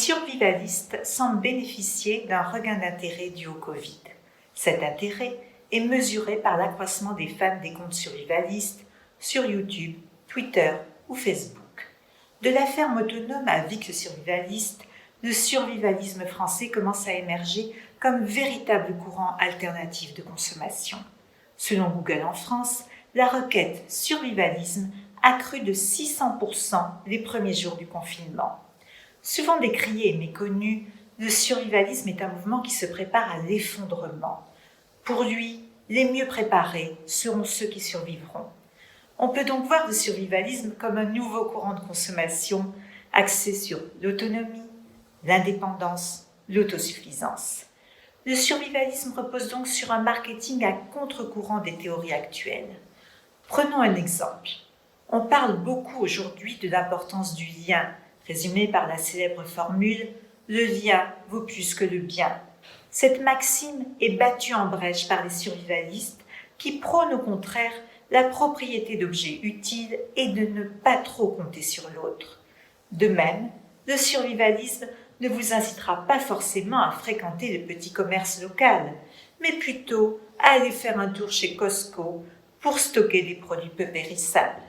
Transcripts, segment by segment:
survivalistes semblent bénéficier d'un regain d'intérêt dû au Covid. Cet intérêt est mesuré par l'accroissement des fans des comptes survivalistes sur YouTube, Twitter ou Facebook. De la ferme autonome à Vic le survivaliste, le survivalisme français commence à émerger comme véritable courant alternatif de consommation. Selon Google en France, la requête survivalisme a cru de 600% les premiers jours du confinement. Souvent décrié et méconnu, le survivalisme est un mouvement qui se prépare à l'effondrement. Pour lui, les mieux préparés seront ceux qui survivront. On peut donc voir le survivalisme comme un nouveau courant de consommation axé sur l'autonomie, l'indépendance, l'autosuffisance. Le survivalisme repose donc sur un marketing à contre-courant des théories actuelles. Prenons un exemple. On parle beaucoup aujourd'hui de l'importance du lien, résumé par la célèbre formule « le lien vaut plus que le bien ». Cette maxime est battue en brèche par les survivalistes qui prônent au contraire la propriété d'objets utiles et de ne pas trop compter sur l'autre. De même, le survivalisme ne vous incitera pas forcément à fréquenter le petit commerce local, mais plutôt à aller faire un tour chez Costco pour stocker des produits peu périssables.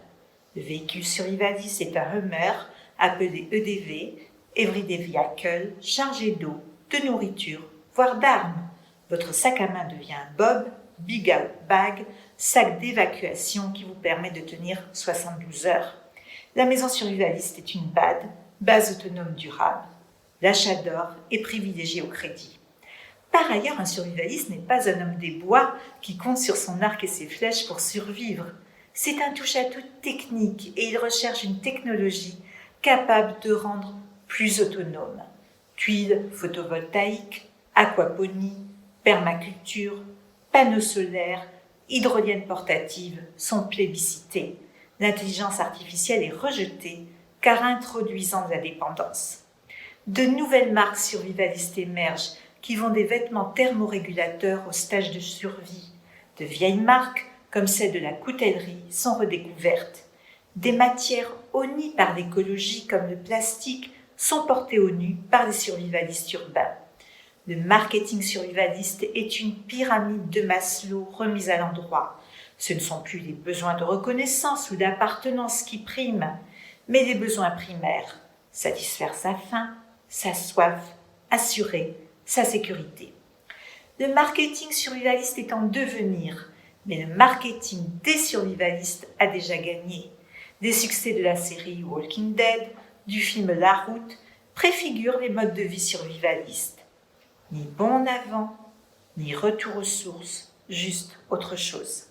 Le véhicule survivaliste est un Hummer appelé EDV, Everyday Vehicle, chargé d'eau, de nourriture, voire d'armes. Votre sac à main devient un Bob, Big Out Bag, sac d'évacuation qui vous permet de tenir 72 heures. La maison survivaliste est une BAD, base autonome durable. L'achat d'or est privilégié au crédit. Par ailleurs, un survivaliste n'est pas un homme des bois qui compte sur son arc et ses flèches pour survivre. C'est un touche-à-tout technique et il recherche une technologie capable de rendre plus autonome. Tuiles photovoltaïques, aquaponie, permaculture, panneaux solaires, hydroliennes portatives sont plébiscités. L'intelligence artificielle est rejetée car introduisant de la dépendance. De nouvelles marques survivalistes émergent qui vendent des vêtements thermorégulateurs au stage de survie. De vieilles marques, comme celle de la coutellerie, sont redécouvertes. Des matières honnies par l'écologie, comme le plastique, sont portées au nu par les survivalistes urbains. Le marketing survivaliste est une pyramide de Maslow remise à l'endroit. Ce ne sont plus les besoins de reconnaissance ou d'appartenance qui priment, mais les besoins primaires. Satisfaire sa faim, sa soif, assurer sa sécurité. Le marketing survivaliste est en devenir, mais le marketing des survivalistes a déjà gagné. Des succès de la série Walking Dead, du film La Route, préfigurent les modes de vie survivalistes. Ni bond en avant, ni retour aux sources, juste autre chose.